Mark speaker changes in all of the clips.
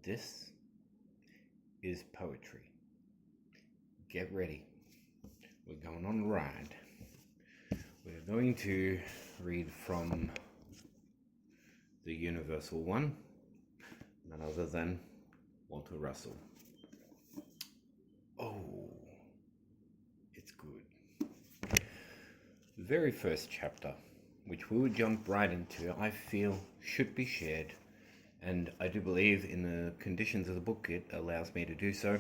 Speaker 1: This is poetry. Get ready. We're going on a ride. We're going to read from the universal one, none other than Walter Russell. Oh, it's good. The very first chapter, which we will jump right into, I feel should be shared, and I do believe in the conditions of the book it allows me to do so.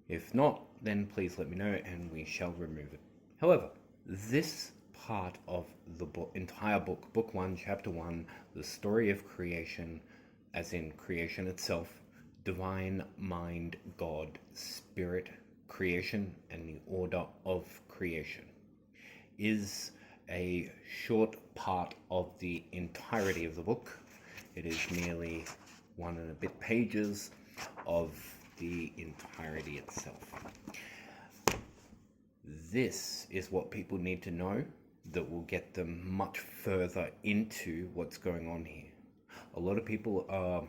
Speaker 1: If not, then please let me know and we shall remove it. However, this part of the entire book, Book 1, Chapter 1, the story of creation, as in creation itself, divine mind, God, spirit, creation, and the order of creation, is a short part of the entirety of the book. It is nearly 1 and a bit pages of the entirety itself. This is what people need to know that will get them much further into what's going on here. A lot of people are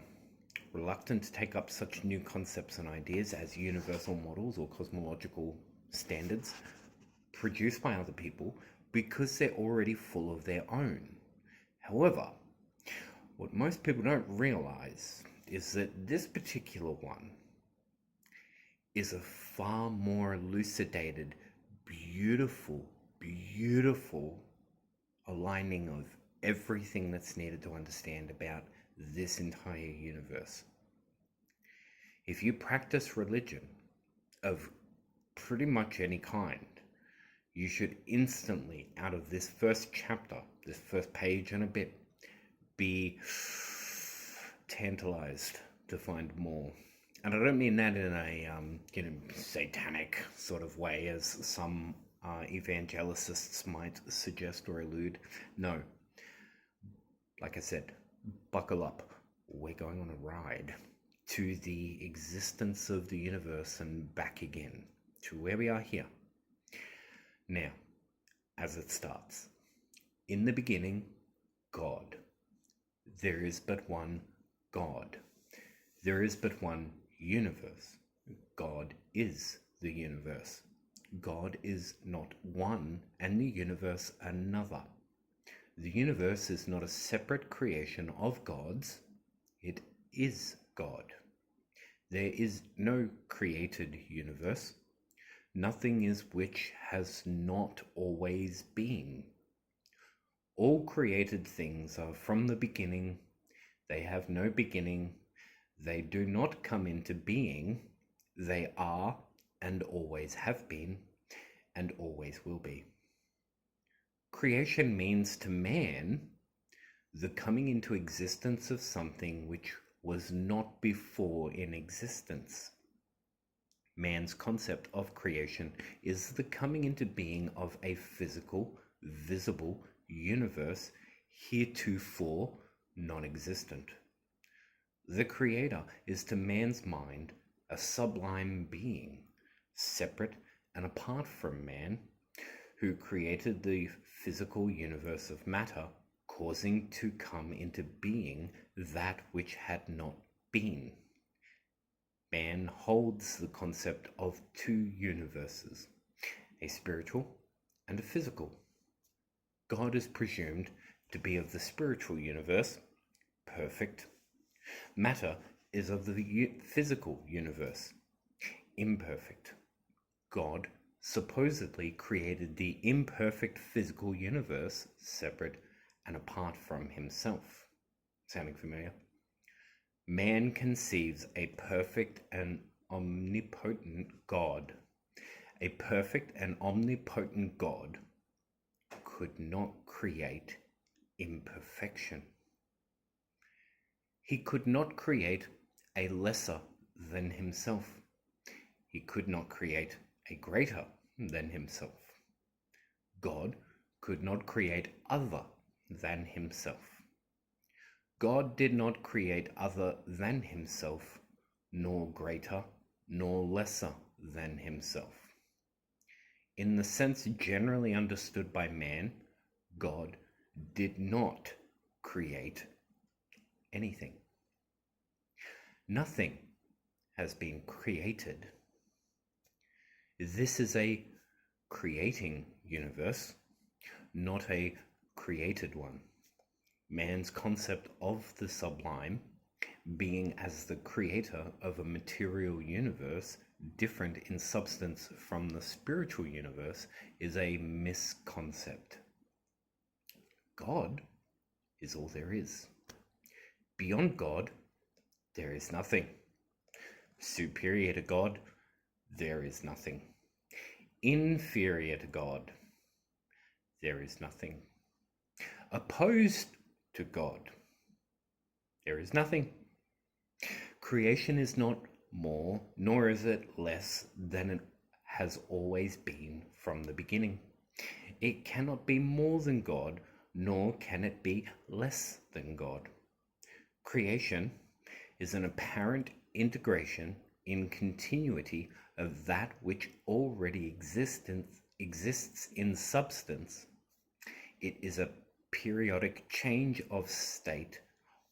Speaker 1: reluctant to take up such new concepts and ideas as universal models or cosmological standards produced by other people because they're already full of their own. However, what most people don't realize is that this particular one is a far more elucidated, beautiful aligning of everything that's needed to understand about this entire universe. If you practice religion of pretty much any kind, you should instantly, out of this first chapter, this first page and a bit, be tantalized to find more. And I don't mean that in a satanic sort of way, as some evangelicists might suggest or allude. No. Like I said, buckle up. We're going on a ride to the existence of the universe and back again to where we are here. Now, as it starts, in the beginning, God. There is but one God. There is but one universe. God is the universe. God is not one and the universe another. The universe is not a separate creation of God's. It is God. There is no created universe. Nothing is which has not always been. All created things are from the beginning. They have no beginning. They do not come into being. They are and always have been and always will be. Creation means to man the coming into existence of something which was not before in existence. Man's concept of creation is the coming into being of a physical, visible universe heretofore non-existent. The Creator is to man's mind a sublime being, separate and apart from man, who created the physical universe of matter, causing to come into being that which had not been. Man holds the concept of two universes, a spiritual and a physical. God is presumed to be of the spiritual universe, perfect. Matter is of the physical universe, imperfect. God supposedly created the imperfect physical universe, separate and apart from himself. Sounding familiar? Man conceives a perfect and omnipotent God. A perfect and omnipotent God could not create imperfection. He could not create a lesser than himself. He could not create a greater than himself. God could not create other than himself. God did not create other than himself, nor greater, nor lesser than himself. In the sense generally understood by man, God did not create anything. Nothing has been created. This is a creating universe, not a created one. Man's concept of the sublime, being as the creator of a material universe different in substance from the spiritual universe, is a misconcept. God is all there is. Beyond God, there is nothing. Superior to God, there is nothing. Inferior to God, there is nothing. Opposed to God, there is nothing. Creation is not more, nor is it less than it has always been from the beginning. It cannot be more than God, nor can it be less than God. Creation is an apparent integration in continuity of that which already exists in substance. It is a periodic change of state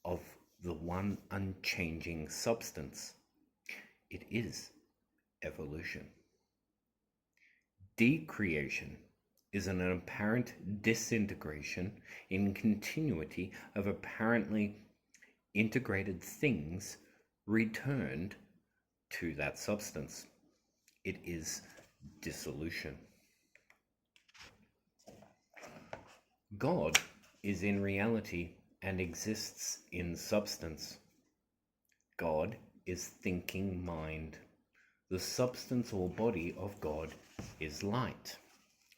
Speaker 1: of the one unchanging substance. It is evolution. Decreation is an apparent disintegration in continuity of apparently integrated things returned to that substance. It is dissolution. God is in reality and exists in substance. God is thinking mind. The substance or body of God is light.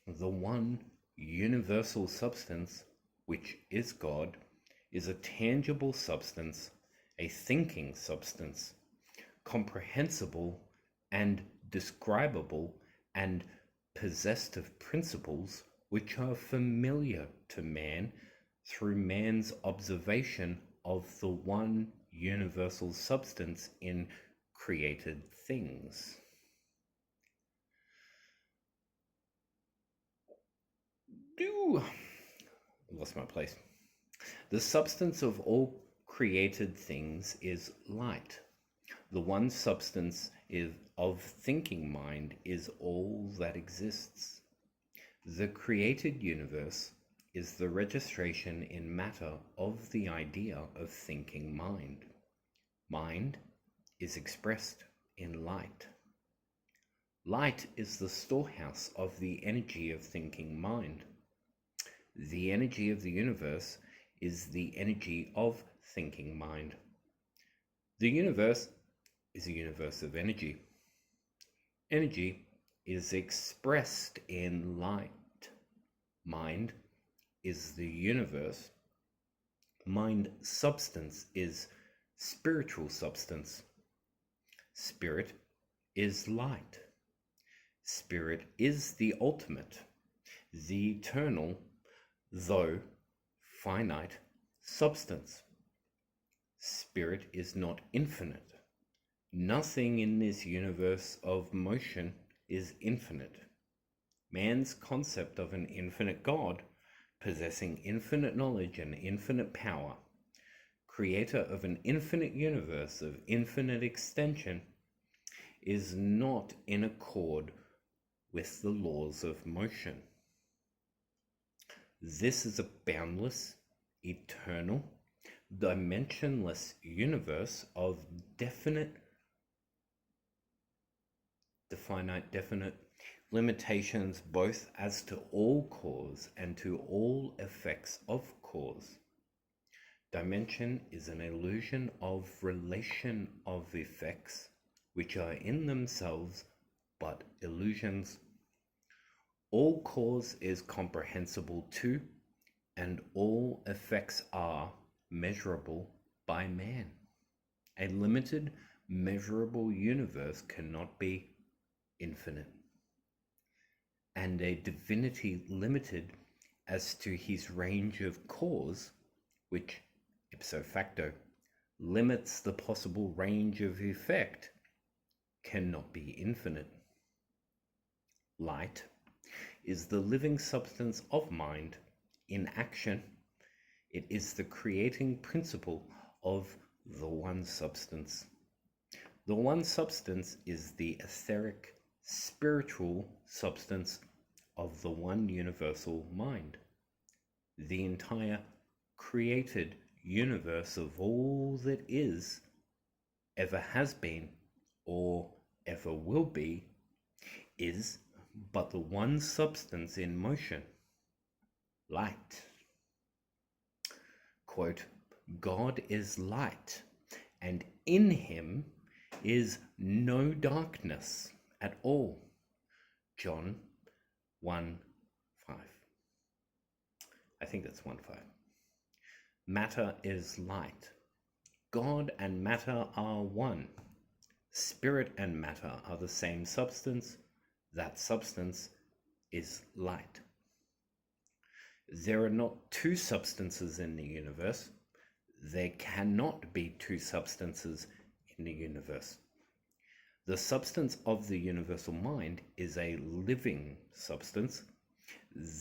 Speaker 1: The one universal substance, which is God, is a tangible substance, a thinking substance, comprehensible and describable, and possessed of principles which are familiar to man through man's observation of the one universal substance in created things. Lost my place. The substance of all created things is light. The one substance of thinking mind is all that exists. The created universe is the registration in matter of the idea of thinking mind. Mind is expressed in light. Light is the storehouse of the energy of thinking mind. The energy of the universe is the energy of thinking mind. The universe is a universe of energy. Energy is expressed in light. Mind is the universe. Mind substance is spiritual substance. Spirit is light. Spirit is the ultimate, the eternal, though finite substance. Spirit is not infinite. Nothing in this universe of motion is infinite. Man's concept of an infinite God, possessing infinite knowledge and infinite power, creator of an infinite universe of infinite extension, is not in accord with the laws of motion. This is a boundless, eternal, dimensionless universe of definite limitations, both as to all cause and to all effects of cause. Dimension is an illusion of relation of effects, which are in themselves but illusions. All cause is comprehensible to, and all effects are measurable by man. A limited, measurable universe cannot be infinite. And a divinity limited as to his range of cause, which ipso facto limits the possible range of effect, cannot be infinite. Light is the living substance of mind in action. It is the creating principle of the one substance. The one substance is the etheric, spiritual substance of the one universal mind. The entire created universe of all that is, ever has been, or ever will be, is but the one substance in motion, light. Quote, God is light, and in him is no darkness at all. John 1:5. I think that's 1:5. Matter is light. God and matter are one. Spirit and matter are the same substance. That substance is light. There are not two substances in the universe. There cannot be two substances in the universe. The substance of the universal mind is a living substance.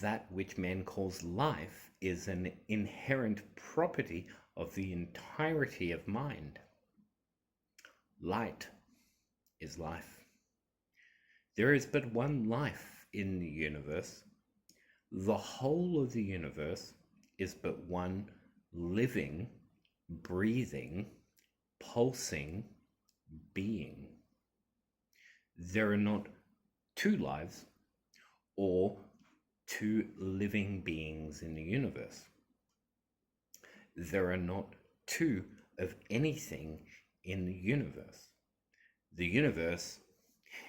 Speaker 1: That which man calls life is an inherent property of the entirety of mind. Light is life. There is but one life in the universe. The whole of the universe is but one living, breathing, pulsing being. There are not two lives or two living beings in the universe. There are not two of anything in the universe. The universe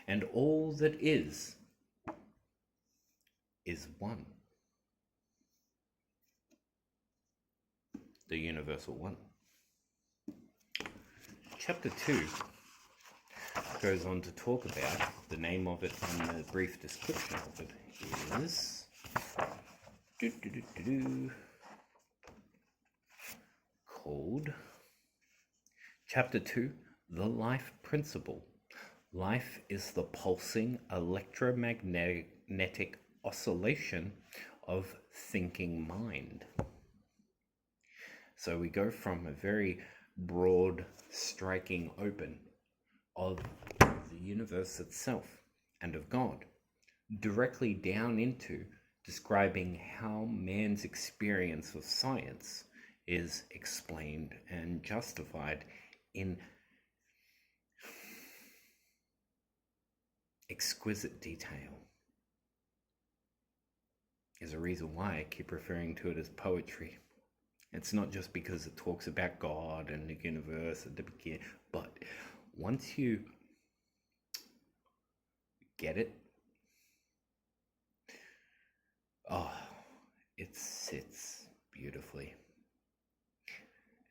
Speaker 1: and all that is one. The universal one. Chapter 2 goes on to talk about, the name of it and the brief description of it is called Chapter 2, The Life Principle. Life is the pulsing electromagnetic oscillation of thinking mind. So we go from a very broad, striking open of the universe itself and of God, directly down into describing how man's experience of science is explained and justified in exquisite detail. There's a reason why I keep referring to it as poetry. It's not just because it talks about God and the universe at the beginning, but once you get it, it sits beautifully.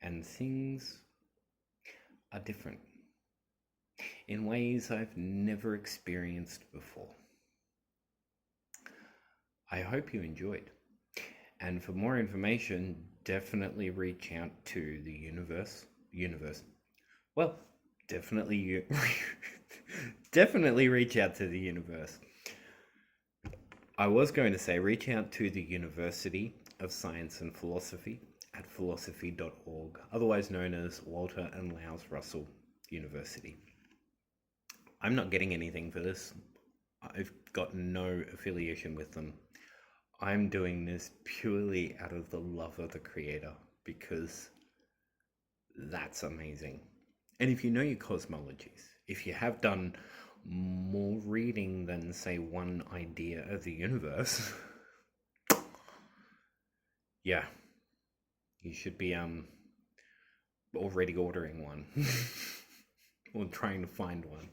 Speaker 1: And things are different in ways I've never experienced before. I hope you enjoyed. And for more information, definitely reach out to the universe. Well, definitely definitely reach out to the universe. I was going to say reach out to the University of Science and Philosophy at philosophy.org, otherwise known as Walter and Lao Russell University. I'm not getting anything for this. I've got no affiliation with them. I'm doing this purely out of the love of the Creator, because that's amazing. And if you know your cosmologies, if you have done more reading than, say, one idea of the universe, yeah, you should be already ordering one or trying to find one.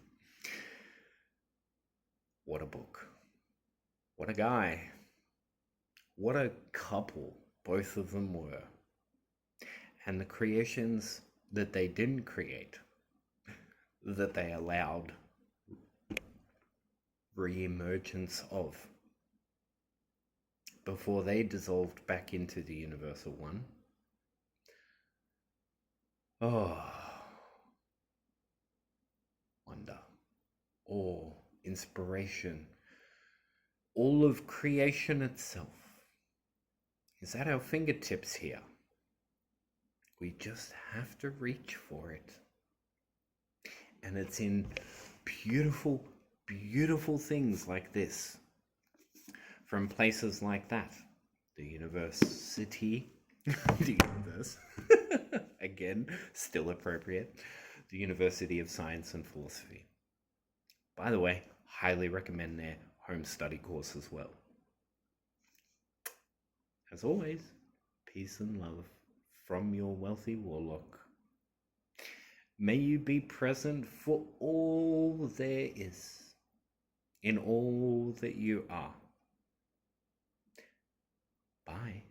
Speaker 1: What a book. What a guy. What a couple both of them were. And the creations that they didn't create, that they allowed re-emergence of before they dissolved back into the universal one. Oh, wonder, awe, inspiration, all of creation itself is at our fingertips here. We just have to reach for it. And it's in beautiful, beautiful things like this. From places like that. The university. The universe. Again, still appropriate. The University of Science and Philosophy. By the way, highly recommend their home study course as well. As always, peace and love from your Wealthy Warlock. May you be present for all there is, in all that you are. Bye.